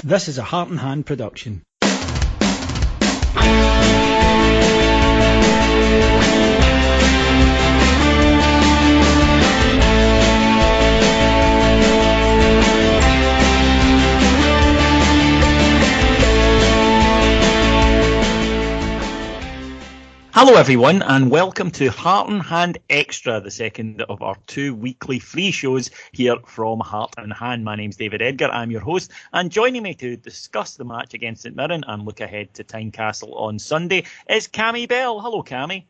This is a Heart and Hand production. Hello everyone and welcome to Heart and Hand Extra, the second of our 2 weekly free shows here from Heart and Hand. My name's David Edgar, I'm your host, and joining me to discuss the match against St Mirren and look ahead to Tynecastle on Sunday is Cammy Bell. Hello Cammy.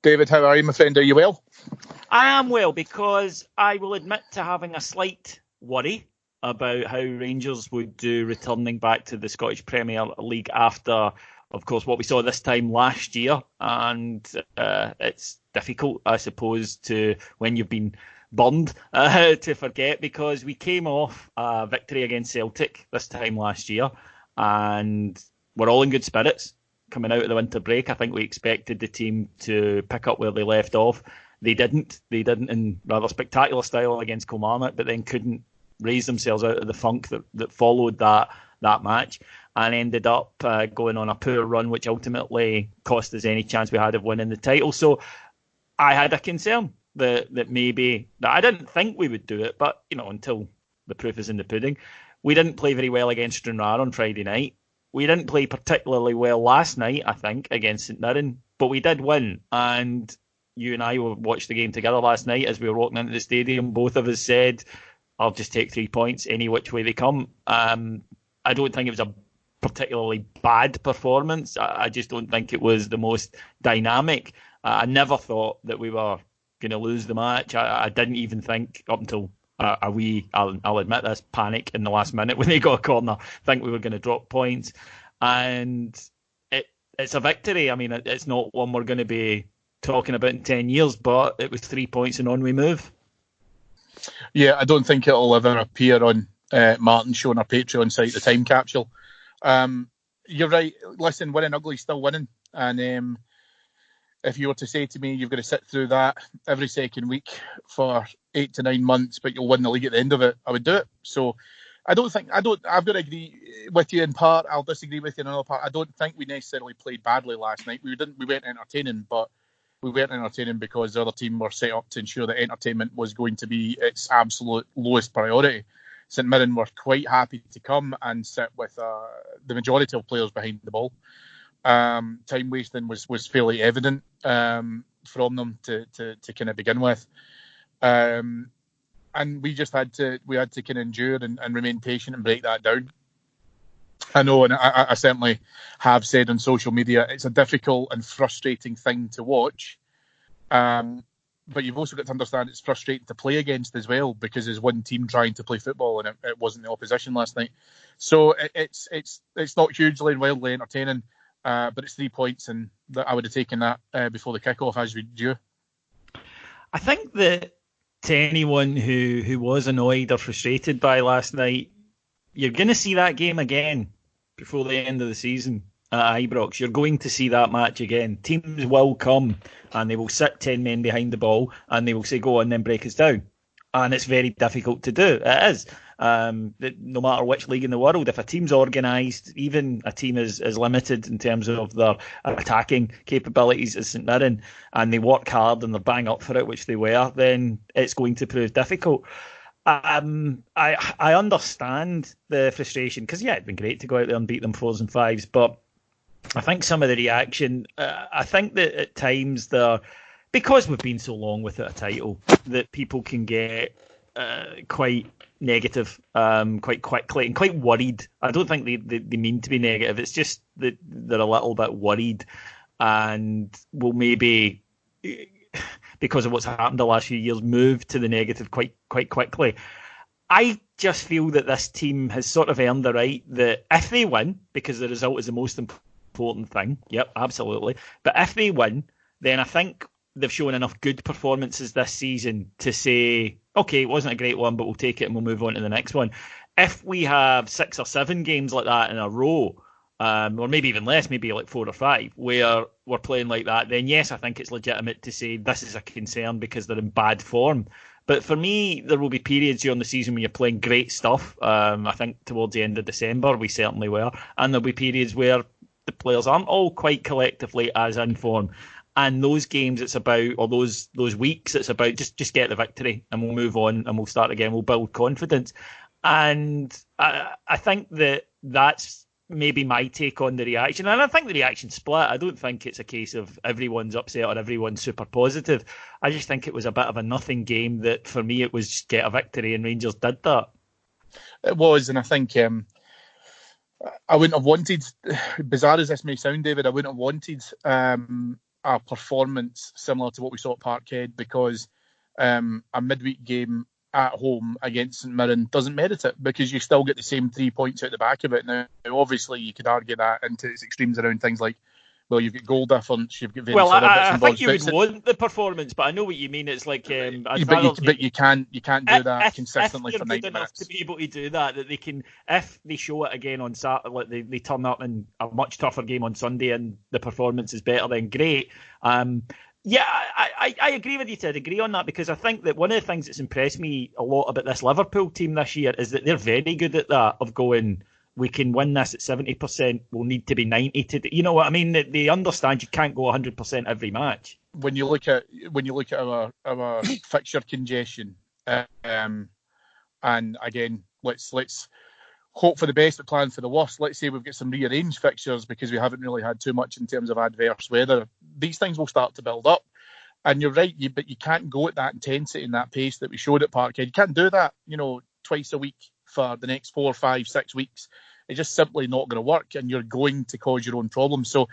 David, how are you, my friend? Are you well? I am well, because I will admit to having a slight worry about how Rangers would do returning back to the Scottish Premier League after, of course, what we saw this time last year, and it's difficult, I suppose, to when you've been burned to forget, because we came off a victory against Celtic this time last year, and we're all in good spirits coming out of the winter break. I think we expected the team to pick up where they left off. They didn't in rather spectacular style against Kilmarnock, but then couldn't raise themselves out of the funk that followed that match, and ended up going on a poor run, which ultimately cost us any chance we had of winning the title. So I had a concern that maybe, that I didn't think we would do it, but until the proof is in the pudding. We didn't play very well against Stranraer on Friday night. We didn't play particularly well last night, I think, against St Mirren, but we did win. And you and I watched the game together last night as we were walking into the stadium. Both of us said, I'll just take 3 points any which way they come. I don't think it was a particularly bad performance. I just don't think it was the most dynamic. I never thought that we were going to lose the match. I didn't even think up until I'll admit this, panic in the last minute when they got a corner, think we were going to drop points. And it's a victory. I mean, it's not one we're going to be talking about in 10 years, but it was 3 points and on we move. Yeah, I don't think it'll ever appear on Martin's show on our Patreon site, the Time Capsule. You're right. Listen, winning ugly, still winning. And if you were to say to me, you've got to sit through that every second week for 8 to 9 months, but you'll win the league at the end of it, I would do it. So I've got to agree with you in part. I'll disagree with you in another part. I don't think we necessarily played badly last night. We weren't entertaining, but we weren't entertaining because the other team were set up to ensure that entertainment was going to be its absolute lowest priority. St Mirren were quite happy to come and sit with the majority of players behind the ball. Time wasting was fairly evident from them to kind of begin with, and we just had to kind of endure and remain patient and break that down. I know, and I certainly have said on social media, it's a difficult and frustrating thing to watch. But you've also got to understand it's frustrating to play against as well, because there's one team trying to play football and it wasn't the opposition last night. So it's not hugely and wildly entertaining, but it's 3 points, and I would have taken that before the kickoff, as would you. I think that to anyone who was annoyed or frustrated by last night, you're going to see that game again before the end of the season at Ibrox. You're going to see that match again. Teams will come and they will sit 10 men behind the ball and they will say, go on, then break us down. And it's very difficult to do. It is. No matter which league in the world, if a team's organised, even a team is limited in terms of their attacking capabilities as St Mirren, and they work hard and they're bang up for it, which they were, then it's going to prove difficult. I understand the frustration, because it'd been great to go out there and beat them 4s and 5s, but I think some of the reaction, I think that at times because we've been so long without a title, that people can get quite negative quite quickly and quite worried. I don't think they mean to be negative. It's just that they're a little bit worried and will maybe, because of what's happened the last few years, move to the negative quite quickly. I just feel that this team has sort of earned the right that if they win, because the result is the most important thing, yep, absolutely, but if they win, then I think they've shown enough good performances this season to say, okay, it wasn't a great one, but we'll take it and we'll move on to the next one. If we have 6 or 7 games like that in a row, or maybe even less, maybe like 4 or 5, where we're playing like that, then yes, I think it's legitimate to say this is a concern because they're in bad form. But for me, there will be periods during the season when you're playing great stuff. I think towards the end of December, we certainly were. And there'll be periods where the players aren't all quite collectively as in form. And those games, it's about, or those weeks, it's about just get the victory and we'll move on and we'll start again. We'll build confidence. And I think that's maybe my take on the reaction. And I think the reaction's split. I don't think it's a case of everyone's upset or everyone's super positive. I just think it was a bit of a nothing game that, for me, it was just get a victory, and Rangers did that. It was, and I think I wouldn't have wanted, bizarre as this may sound, David, I wouldn't have wanted a performance similar to what we saw at Parkhead, because a midweek game at home against St Mirren doesn't merit it, because you still get the same 3 points out the back of it. Now, obviously, you could argue that into its extremes around things like, well, you've got goal difference, you've got various other bits and bobs. I think you would want the performance, but I know what you mean. It's like, but you can't do that consistently for 90 minutes. To be able to do that they can, if they show it again on Saturday, like they turn up in a much tougher game on Sunday and the performance is better, then great. Yeah, I agree with you to a degree on that, because I think that one of the things that's impressed me a lot about this Liverpool team this year is that they're very good at that, of going, we can win this at 70%, we'll need to be 90 to, you know what I mean? They understand you can't go 100% every match. When you look at our fixture congestion, and again, let's hope for the best but plan for the worst. Let's say we've got some rearranged fixtures because we haven't really had too much in terms of adverse weather. These things will start to build up. And you're right, but you can't go at that intensity and that pace that we showed at Parkhead. You can't do that, twice a week for the next 4, 5, 6 weeks. It's just simply not going to work, and you're going to cause your own problems. So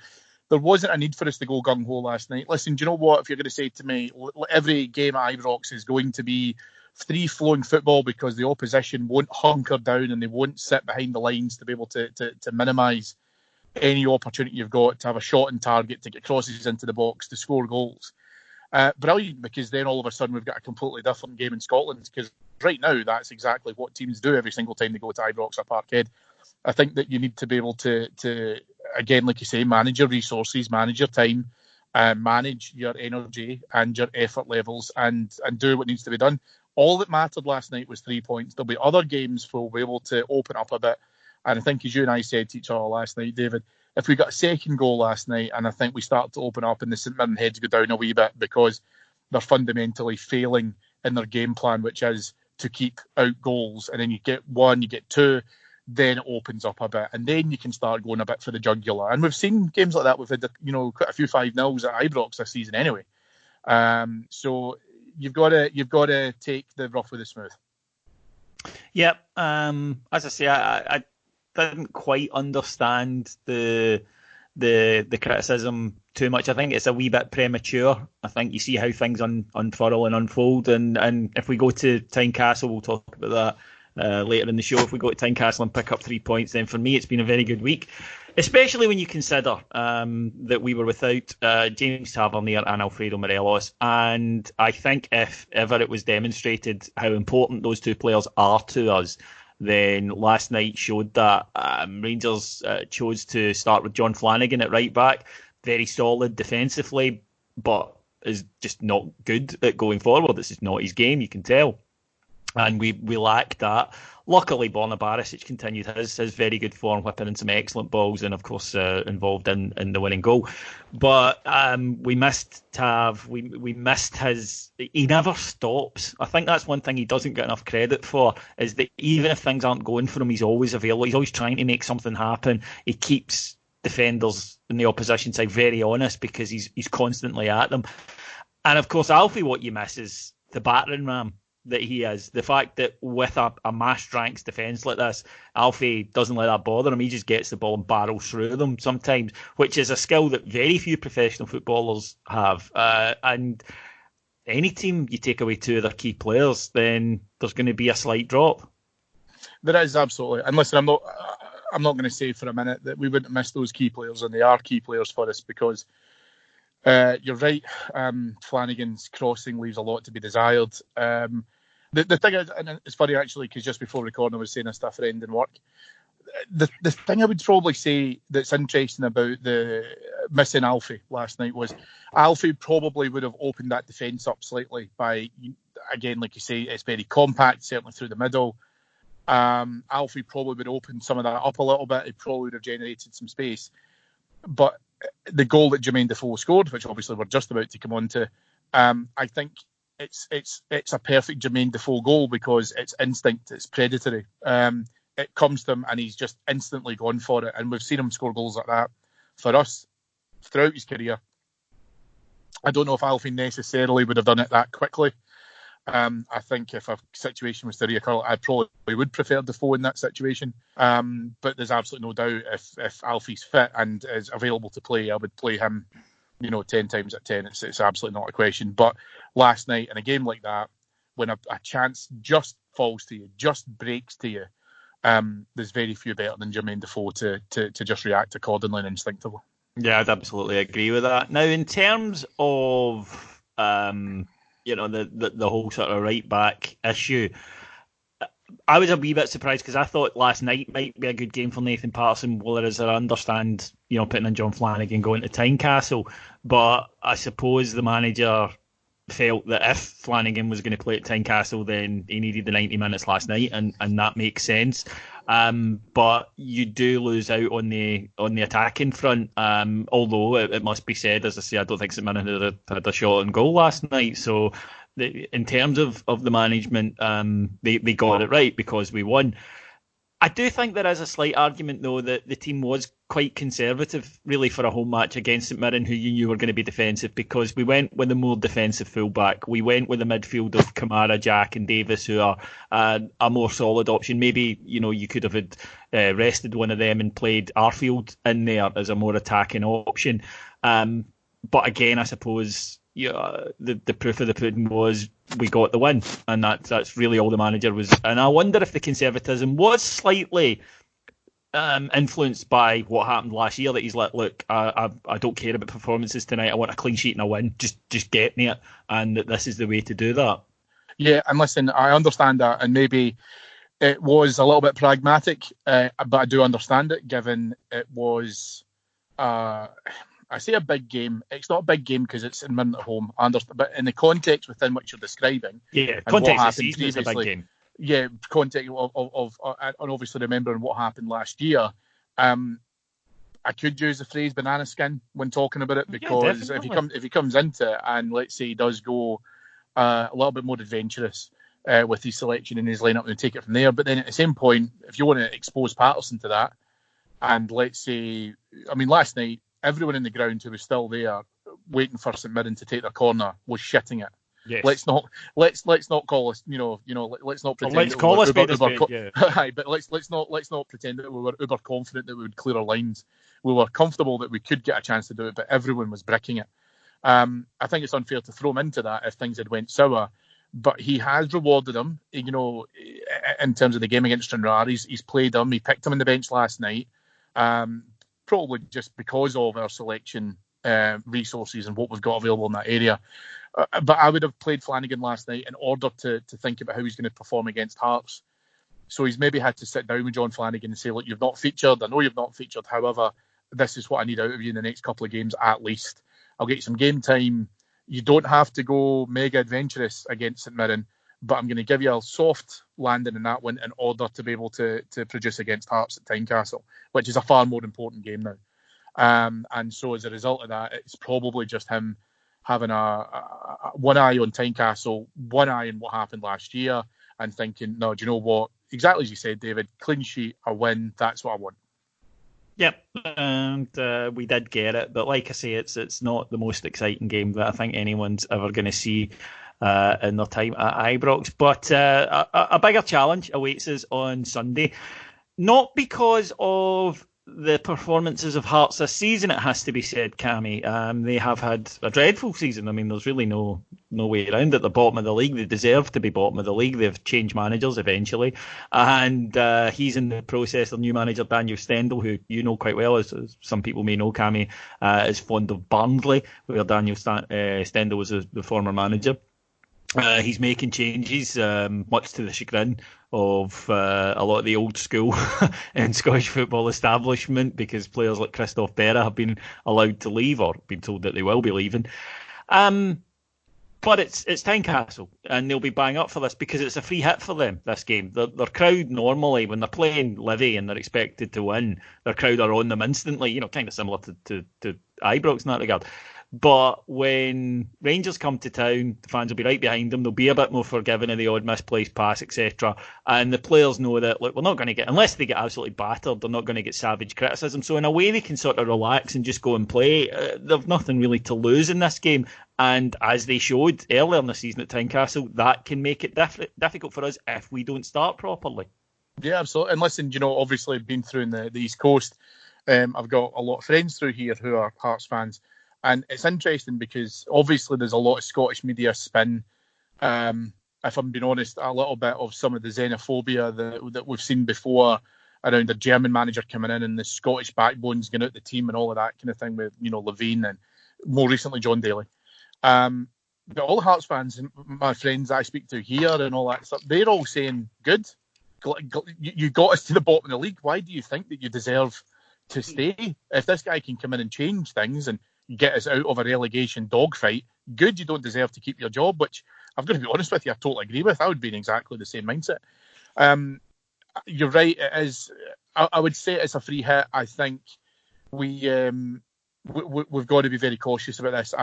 there wasn't a need for us to go gung-ho last night. Listen, do you know what? If you're going to say to me, every game at Ibrox is going to be free-flowing football because the opposition won't hunker down and they won't sit behind the lines to be able to minimise any opportunity you've got to have a shot on target, to get crosses into the box, to score goals. Brilliant, because then all of a sudden we've got a completely different game in Scotland, because right now that's exactly what teams do every single time they go to Ibrox or Parkhead. I think that you need to be able to again, like you say, manage your resources, manage your time, manage your energy and your effort levels, and do what needs to be done. All that mattered last night was 3 points. There'll be other games where we'll be able to open up a bit. And I think, as you and I said to each other last night, David, if we got a second goal last night, and I think we start to open up and the St Mirren heads go down a wee bit because they're fundamentally failing in their game plan, which is to keep out goals, and then you get one, you get two, then it opens up a bit, and then you can start going a bit for the jugular. And we've seen games like that. We've had quite a few 5-0s at Ibrox this season anyway. So you've got to take the rough with the smooth. Yep. As I say, I didn't quite understand the criticism too much. I think it's a wee bit premature. I think you see how things unfurl and unfold, and if we go to Tynecastle, we'll talk about that later in the show. If we go to Tynecastle and pick up 3 points, then for me it's been a very good week, especially when you consider that we were without James Tavernier and Alfredo Morelos. And I think if ever it was demonstrated how important those two players are to us, then last night showed that. Rangers chose to start with John Flanagan at right back, very solid defensively, but is just not good at going forward. This is not his game, you can tell. And we lack that. Luckily, Borna Barisic continued his very good form, whipping in some excellent balls, and of course involved in the winning goal. But we missed Tav. We missed his. He never stops. I think that's one thing he doesn't get enough credit for, is that even if things aren't going for him, he's always available. He's always trying to make something happen. He keeps defenders in the opposition side very honest, because he's constantly at them. And of course, Alfie, what you miss is the battering ram that he is. The fact that with a mass ranks defence like this, Alfie doesn't let that bother him. He just gets the ball and barrels through them sometimes, which is a skill that very few professional footballers have. And any team you take away two of their key players, then there's going to be a slight drop. There is, absolutely. And listen, I'm not going to say for a minute that we wouldn't miss those key players, and they are key players for us, because you're right. Flanagan's crossing leaves a lot to be desired. The thing is, and it's funny actually, because just before recording I was saying this to a friend in work. The thing I would probably say that's interesting about the missing Alfie last night was Alfie probably would have opened that defence up slightly by again, like you say, it's very compact, certainly through the middle. Alfie probably would open some of that up a little bit. He probably would have generated some space. But the goal that Jermaine Defoe scored, which obviously we're just about to come on to, I think it's a perfect Jermaine Defoe goal because it's instinct, it's predatory. It comes to him and he's just instantly gone for it. And we've seen him score goals like that for us throughout his career. I don't know if Alfie necessarily would have done it that quickly. I think if a situation was to reoccur, I probably would prefer Defoe in that situation. But there's absolutely no doubt if Alfie's fit and is available to play, I would play him, 10 times out of 10. It's absolutely not a question. But last night, in a game like that, when a chance just falls to you, just breaks to you, there's very few better than Jermaine Defoe to just react accordingly and instinctively. Yeah, I'd absolutely agree with that. Now, in terms of the whole sort of right back issue, I was a wee bit surprised because I thought last night might be a good game for Nathan Patterson, whereas I understand putting in John Flanagan going to Tynecastle, but I suppose the manager felt that if Flanagan was going to play at Tynecastle, then he needed the 90 minutes last night, and that makes sense. But you do lose out on the attacking front. Although it must be said, as I say, I don't think St Mirren had a shot on goal last night. So in terms of the management, they got it right because we won. I do think there is a slight argument, though, that the team was quite conservative, really, for a home match against St Mirren, who you knew were going to be defensive, because we went with a more defensive fullback. We went with a midfield of Kamara, Jack and Davis, who are a more solid option. Maybe, you could have rested one of them and played Arfield in there as a more attacking option. But again, I suppose the proof of the pudding was we got the win, and that's really all the manager was. And I wonder if the conservatism was slightly influenced by what happened last year, that he's like, look, I don't care about performances tonight, I want a clean sheet and a win, just get me it, and that this is the way to do that. Yeah, and listen, I understand that, and maybe it was a little bit pragmatic, but I do understand it, given it was I say a big game. It's not a big game because it's in Mirren at home. I understand, but in the context within which you're describing, context of the season is a big game. Yeah, context of and obviously remembering what happened last year. I could use the phrase banana skin when talking about it, because if he comes into it and let's say he does go a little bit more adventurous with his selection and his lineup and take it from there, but then at the same point, if you want to expose Patterson to that, and let's say, last night, everyone in the ground who was still there waiting for St Mirren to take their corner was shitting it. Yes. Let's not call us, let's not pretend. Let's call us, but let's not pretend that we were uber confident that we would clear our lines. We were comfortable that we could get a chance to do it, but everyone was bricking it. I think it's unfair to throw him into that if things had went sour, but he has rewarded them. In terms of the game against Stranraer, he's played them. He picked him on the bench last night. Probably just because of our selection resources and what we've got available in that area. But I would have played Flanagan last night in order to think about how he's going to perform against Hearts. So he's maybe had to sit down with John Flanagan and say, look, you've not featured. I know you've not featured. However, this is what I need out of you in the next couple of games at least. I'll get you some game time. You don't have to go mega adventurous against St Mirren, but I'm going to give you a soft landing in that one in order to be able to produce against Hearts at Tynecastle, which is a far more important game now. And so as a result of that, it's probably just him having a one eye on Tynecastle, one eye on what happened last year, and thinking, no, do you know what? Exactly as you said, David, clean sheet, a win, that's what I want. Yep, and we did get it. But like I say, it's not the most exciting game that I think anyone's ever going to see in their time at Ibrox. But a bigger challenge awaits us on Sunday. Not because of the performances of Hearts this season, it has to be said, Cammy. They have had a dreadful season. There's really no way around it. They're bottom of the league. They deserve to be bottom of the league. They've changed managers eventually. And he's in the process of new manager Daniel Stendel, who you know quite well, as some people may know, Cammy, is fond of Barnsley, where Daniel Stendel was the former manager. He's making changes, much to the chagrin of a lot of the old school in Scottish football establishment, because players like Christoph Berra have been allowed to leave, or been told that they will be leaving. But it's Tynecastle, and they'll be bang up for this because it's a free hit for them, this game. Their crowd normally, when they're playing Livy and they're expected to win, their crowd are on them instantly, kind of similar to Ibrox in that regard. But when Rangers come to town, the fans will be right behind them. They'll be a bit more forgiving of the odd misplaced pass, etc. And the players know that, look, we're not going to get, unless they get absolutely battered, they're not going to get savage criticism. So in a way, they can sort of relax and just go and play. They've nothing really to lose in this game. And as they showed earlier in the season at Tynecastle, that can make it difficult for us if we don't start properly. Yeah, absolutely. And listen, obviously I've been through in the East Coast. I've got a lot of friends through here who are Hearts fans. And it's interesting because obviously there's a lot of Scottish media spin. If I'm being honest, a little bit of some of the xenophobia that we've seen before around the German manager coming in and the Scottish backbones going out the team and all of that kind of thing with, Levine and more recently John Daly. But all the Hearts fans, my friends I speak to here and all that stuff, they're all saying, good, you got us to the bottom of the league. Why do you think that you deserve to stay? If this guy can come in and change things and get us out of a relegation dogfight, good, you don't deserve to keep your job, which I've got to be honest with you, I totally agree with. I would be in exactly the same mindset. You're right, it is. I would say it's a free hit. I think we've got to be very cautious about this.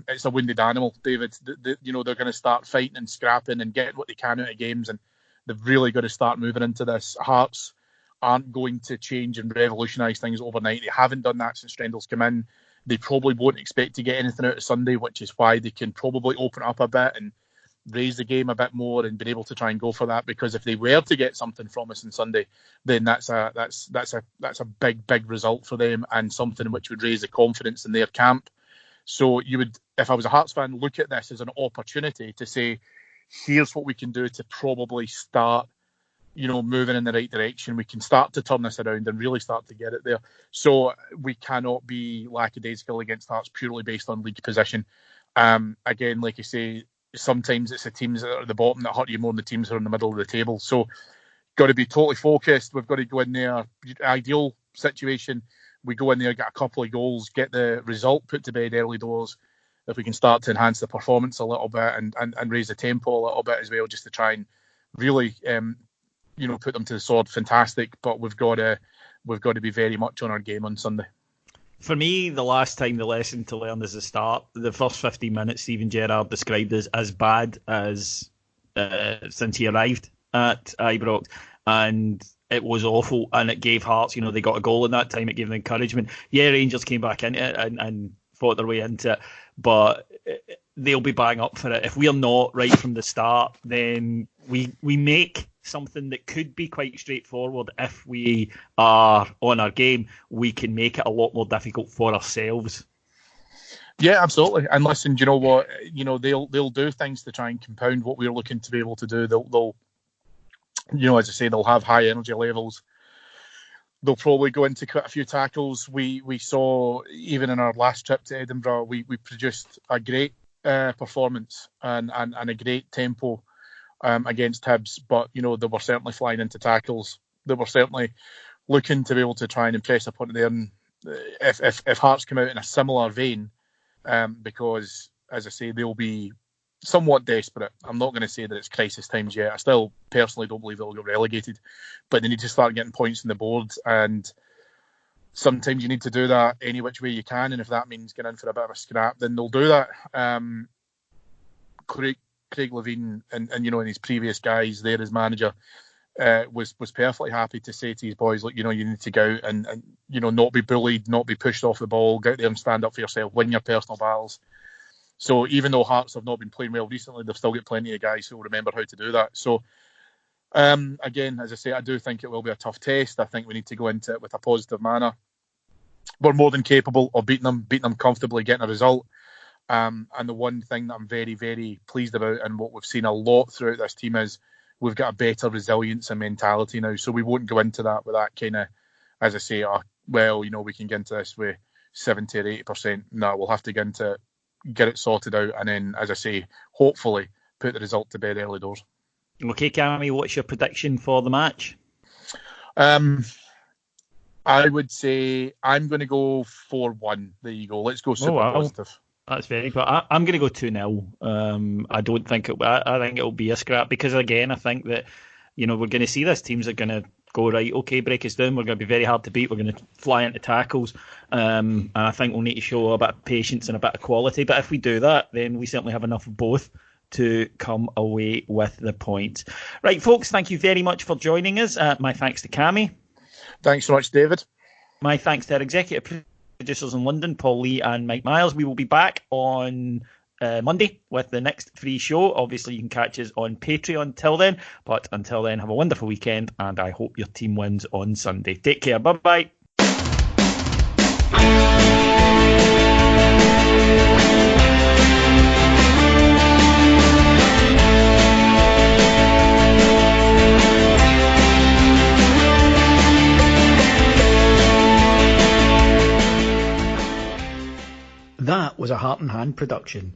It's a wounded animal, David. They're going to start fighting and scrapping and getting what they can out of games, and they've really got to start moving into this. Hearts aren't going to change and revolutionise things overnight. They haven't done that since Strendel's come in. They probably won't expect to get anything out of Sunday, which is why they can probably open up a bit and raise the game a bit more and be able to try and go for that. Because if they were to get something from us on Sunday, then that's a big result for them and something which would raise the confidence in their camp. So you would, if I was a Hearts fan, look at this as an opportunity to say, here's what we can do to probably start moving in the right direction. We can start to turn this around and really start to get it there. So we cannot be lackadaisical against Hearts purely based on league position. Again, like you say, sometimes it's the teams that are at the bottom that hurt you more than the teams that are in the middle of the table. So got to be totally focused. We've got to go in there. Ideal situation, we go in there, get a couple of goals, get the result put to bed early doors. If we can start to enhance the performance a little bit and raise the tempo a little bit as well, just to try and really put them to the sword, fantastic. But we've got to be very much on our game on Sunday. For me, the last time the lesson to learn is the start. The first 15 minutes, Steven Gerrard described as bad as since he arrived at Ibrox, and it was awful. And it gave Hearts, they got a goal in that time. It gave them encouragement. Yeah, Rangers came back into it and fought their way into it, but they'll be bang up for it. If we are not right from the start, then we make something that could be quite straightforward. If we are on our game, we can make it a lot more difficult for ourselves. Yeah, absolutely. And listen, you know what? They'll do things to try and compound what we're looking to be able to do. They'll as I say, they'll have high energy levels. They'll probably go into quite a few tackles. We saw, even in our last trip to Edinburgh, we produced a great performance and a great tempo against Hibs, but they were certainly flying into tackles. They were certainly looking to be able to try and impress upon there. And if Hearts come out in a similar vein, because as I say, they'll be somewhat desperate. I'm not going to say that it's crisis times yet. I still personally don't believe they'll get relegated, but they need to start getting points on the board, and sometimes you need to do that any which way you can. And if that means getting in for a bit of a scrap, then they'll do that. Craig Levine and his previous guys there as manager was perfectly happy to say to his boys, look, you need to go out and not be bullied, not be pushed off the ball, go out there and stand up for yourself, win your personal battles. So even though Hearts have not been playing well recently, they've still got plenty of guys who will remember how to do that. So again, as I say, I do think it will be a tough test. I think we need to go into it with a positive manner. We're more than capable of beating them comfortably, getting a result. And the one thing that I'm very, very pleased about, and what we've seen a lot throughout this team, is we've got a better resilience and mentality now. So we won't go into that with that kind of, as I say, we can get into this with 70 or 80%. No, we'll have to get it sorted out, and then, as I say, hopefully put the result to bed early doors. Okay, Cammy, what's your prediction for the match? I would say I'm going to go 4-1. There you go. Let's go super positive. That's very, but I'm going to go 2-0. I don't think I think it'll be a scrap because again, I think that we're going to see this. Teams are going to go right. Okay, break us down. We're going to be very hard to beat. We're going to fly into tackles. And I think we'll need to show a bit of patience and a bit of quality. But if we do that, then we certainly have enough of both to come away with the points. Right, folks. Thank you very much for joining us. My thanks to Cammy. Thanks so much, David. My thanks to our executive producers in London, Paul Lee and Mike Miles. We will be back on Monday with the next free show. Obviously, you can catch us on Patreon till then. But until then, have a wonderful weekend, and I hope your team wins on Sunday. Take care. Bye-bye. That was a Heart and Hand production.